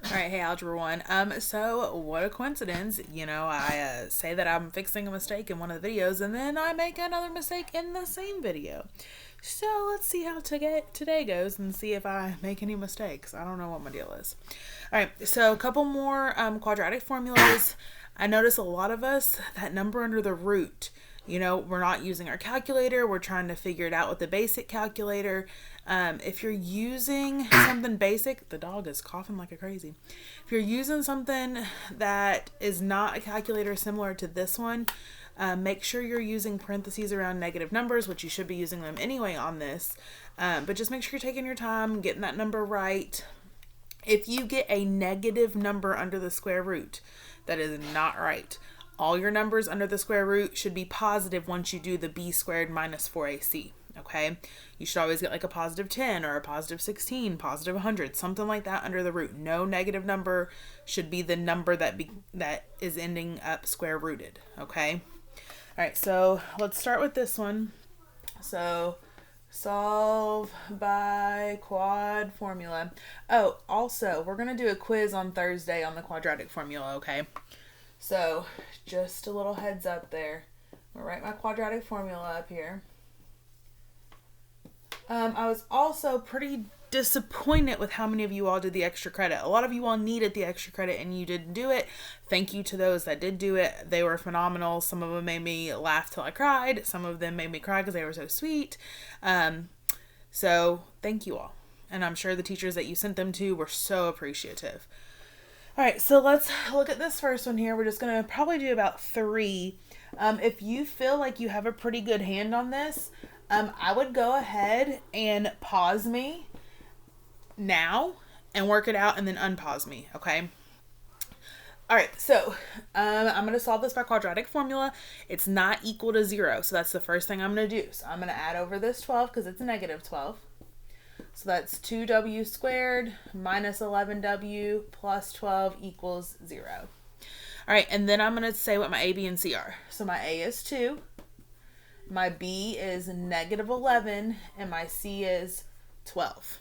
All right, hey Algebra 1. So what a coincidence. I say that I'm fixing a mistake in one of the videos and then I make another mistake in the same video. So let's see how today goes and see if I make any mistakes. I don't know what my deal is. All right, so a couple more quadratic formulas. I notice a lot of us, that number under the root, we're not using our calculator. We're trying to figure it out with the basic calculator. If you're using something basic, the dog is coughing like a crazy. If you're using something that is not a calculator similar to this one, make sure you're using parentheses around negative numbers, which you should be using them anyway on this. But just make sure you're taking your time, getting that number right. If you get a negative number under the square root, that is not right. All your numbers under the square root should be positive once you do the b squared minus 4ac, okay? You should always get like a positive 10 or a positive 16, positive 100, something like that under the root. No negative number should be the number that is ending up square rooted, okay? All right, so let's start with this one. So solve by quad formula. Oh, also, we're going to do a quiz on Thursday on the quadratic formula, okay? So, just a little heads up there. I'm going to write my quadratic formula up here. I was also pretty disappointed with how many of you all did the extra credit. A lot of you all needed the extra credit and you didn't do it. Thank you to those that did do it. They were phenomenal. Some of them made me laugh till I cried. Some of them made me cry because they were so sweet. So, thank you all. And I'm sure the teachers that you sent them to were so appreciative. All right, so let's look at this first one here. We're just going to probably do about 3. If you feel like you have a pretty good hand on this, I would go ahead and pause me now and work it out and then unpause me, okay? All right, so I'm going to solve this by quadratic formula. It's not equal to 0, so that's the first thing I'm going to do. So I'm going to add over this 12 because it's a negative 12. So that's 2w squared minus 11w plus 12 equals 0. All right, and then I'm going to say what my a, b, and c are. So my a is 2, my b is negative 11, and my c is 12.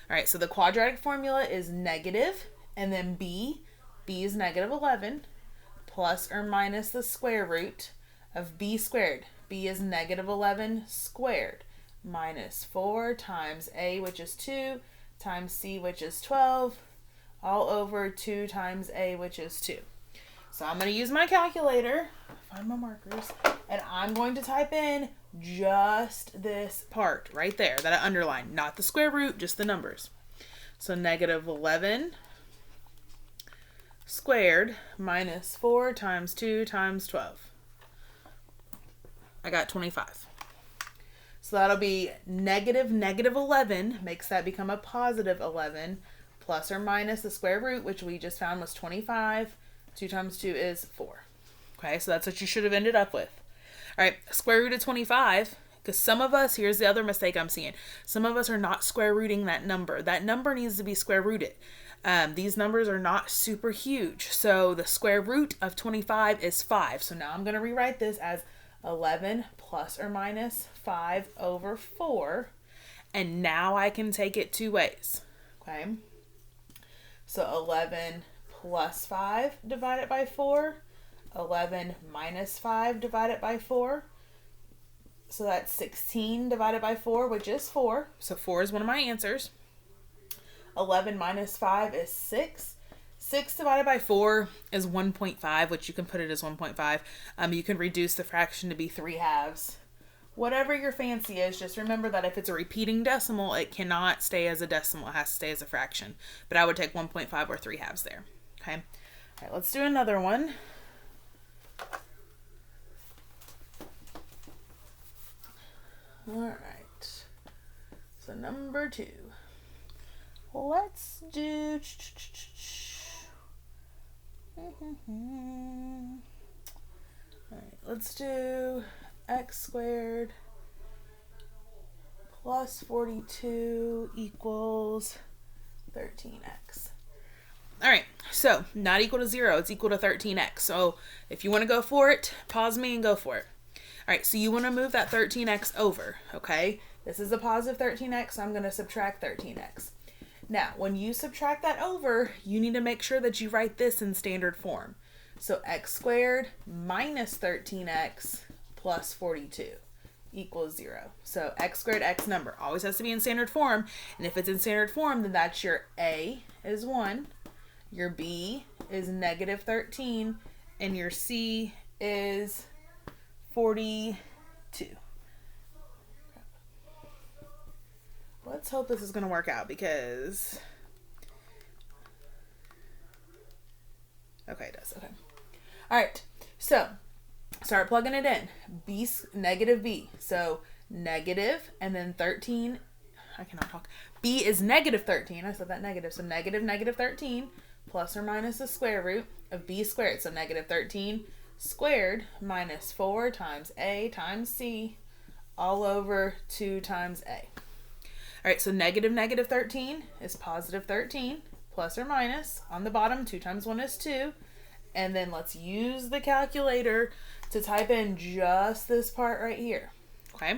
All right, so the quadratic formula is negative, and then b is negative 11, plus or minus the square root of b squared. b is negative 11 squared. Minus 4 times a, which is 2, times c, which is 12, all over 2 times a, which is 2. So I'm going to use my calculator, find my markers, and I'm going to type in just this part right there that I underlined. Not the square root, just the numbers. So negative 11 squared minus 4 times 2 times 12. I got 25. So that'll be negative 11, makes that become a positive 11, plus or minus the square root, which we just found was 25. 2 times 2 is 4. Okay, so that's what you should have ended up with. All right, square root of 25, because some of us, here's the other mistake I'm seeing, some of us are not square rooting that number. That number needs to be square rooted. These numbers are not super huge. So the square root of 25 is 5. So now I'm going to rewrite this as 11 plus or minus 5 over 4. And now I can take it 2 ways. Okay. So 11 plus 5 divided by 4. 11 minus 5 divided by 4. So that's 16 divided by 4, which is 4. So 4 is one of my answers. 11 minus 5 is 6. 6 divided by 4 is 1.5, which you can put it as 1.5. You can reduce the fraction to be 3/2. Whatever your fancy is, just remember that if it's a repeating decimal, it cannot stay as a decimal. It has to stay as a fraction. But I would take 1.5 or 3/2 there. Okay. All right, let's do another one. All right. So number 2. Let's do... All right, let's do x squared plus 42 equals 13x. All right, so not equal to 0, it's equal to 13x. So if you want to go for it, pause me and go for it. All right, so you want to move that 13x over, okay? This is a positive 13x, so I'm going to subtract 13x. Now, when you subtract that over, you need to make sure that you write this in standard form. So x squared minus 13x plus 42 equals 0. So x squared, x number, always has to be in standard form. And if it's in standard form, then that's your a is 1, your b is negative 13, and your c is 42. Let's hope this is going to work out because... Okay, it does. Okay. All right. So, start plugging it in. Negative b. So, negative and then 13. I cannot talk. b is negative 13. I said that negative. So, negative 13 plus or minus the square root of b squared. So, negative 13 squared minus 4 times a times c all over 2 times a. All right, so negative 13 is positive 13, plus or minus. On the bottom, 2 times 1 is 2. And then let's use the calculator to type in just this part right here. Okay?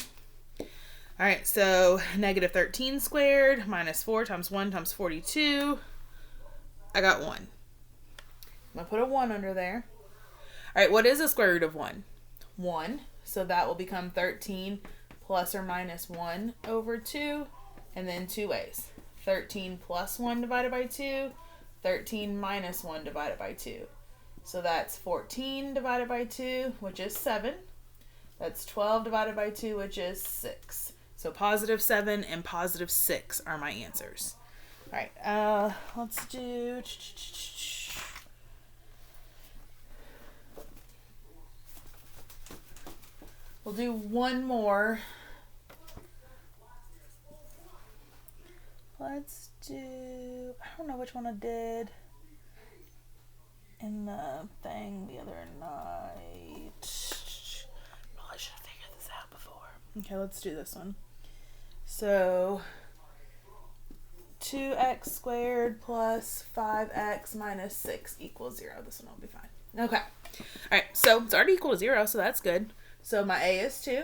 All right, so negative 13 squared minus 4 times 1 times 42. I got 1. I'm going to put a 1 under there. All right, what is the square root of 1? 1. So that will become 13 plus or minus 1 over 2. And then 2 a's. 13 plus 1 divided by 2. 13 minus 1 divided by 2. So that's 14 divided by 2, which is 7. That's 12 divided by 2, which is 6. So positive 7 and positive 6 are my answers. All right, let's do... We'll do one more. Let's do, I don't know which one I did in the thing the other night. Probably should have figured this out before. Okay, let's do this one. So, 2x squared plus 5x minus 6 equals 0. This one will be fine. Okay. Alright, so it's already equal to 0, so that's good. So my a is 2.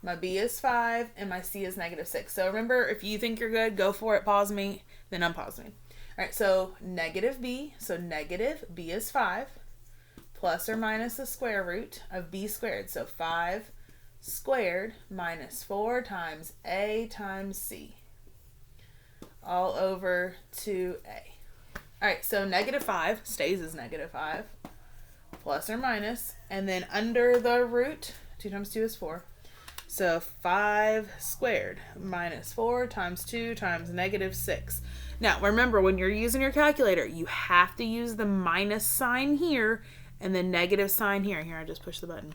My b is 5, and my c is negative 6. So remember, if you think you're good, go for it, pause me, then unpause me. All right, so negative b, so negative b is 5, plus or minus the square root of b squared. So 5 squared minus 4 times a times c, all over 2a. All right, so negative 5 stays as negative 5, plus or minus, and then under the root, 2 times 2 is 4. So 5 squared minus 4 times 2 times negative 6. Now, remember, when you're using your calculator, you have to use the minus sign here and the negative sign here. Here, I just push the button.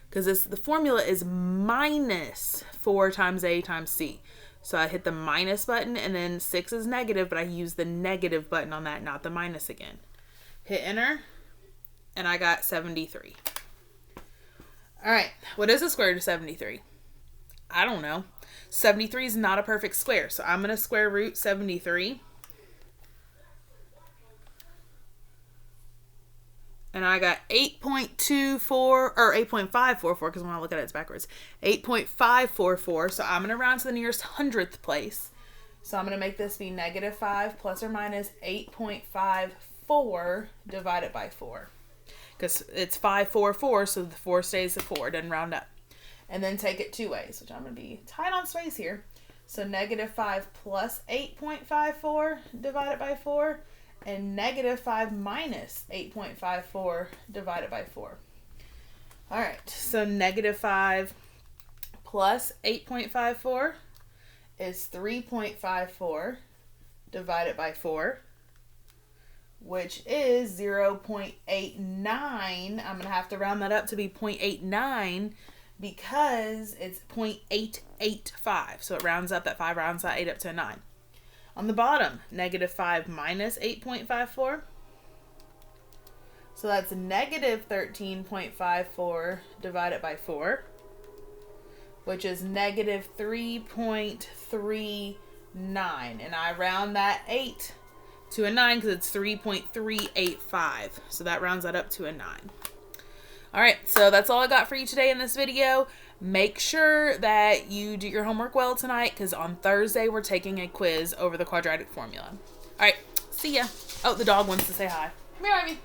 Because the formula is minus 4 times a times c. So I hit the minus button, and then 6 is negative, but I use the negative button on that, not the minus again. Hit enter, and I got 73. All right, what is the square root of 73? I don't know. 73 is not a perfect square, so I'm going to square root 73. And I got 8.24, or 8.544, because when I look at it, it's backwards. 8.544, so I'm going to round to the nearest hundredth place. So I'm going to make this be negative 5 plus or minus 8.54 divided by 4. Because it's 544, so the 4 stays the 4, doesn't round up. And then take it 2 ways, which I'm going to be tight on space here. So negative 5 plus 8.54 divided by 4, and negative 5 minus 8.54 divided by 4. All right, so negative 5 plus 8.54 is 3.54 divided by 4. Which is 0.89. I'm going to have to round that up to be 0.89 because it's 0.885. So it rounds up, that 5 rounds that 8 up to a 9. On the bottom, negative 5 minus 8.54. So that's negative 13.54 divided by 4, which is negative 3.39. And I round that 8 to a 9 because it's 3.385. So that rounds that up to a 9. All right, so that's all I got for you today in this video. Make sure that you do your homework well tonight, because on Thursday we're taking a quiz over the quadratic formula. All right, see ya. Oh, the dog wants to say hi. Come here, Ivy.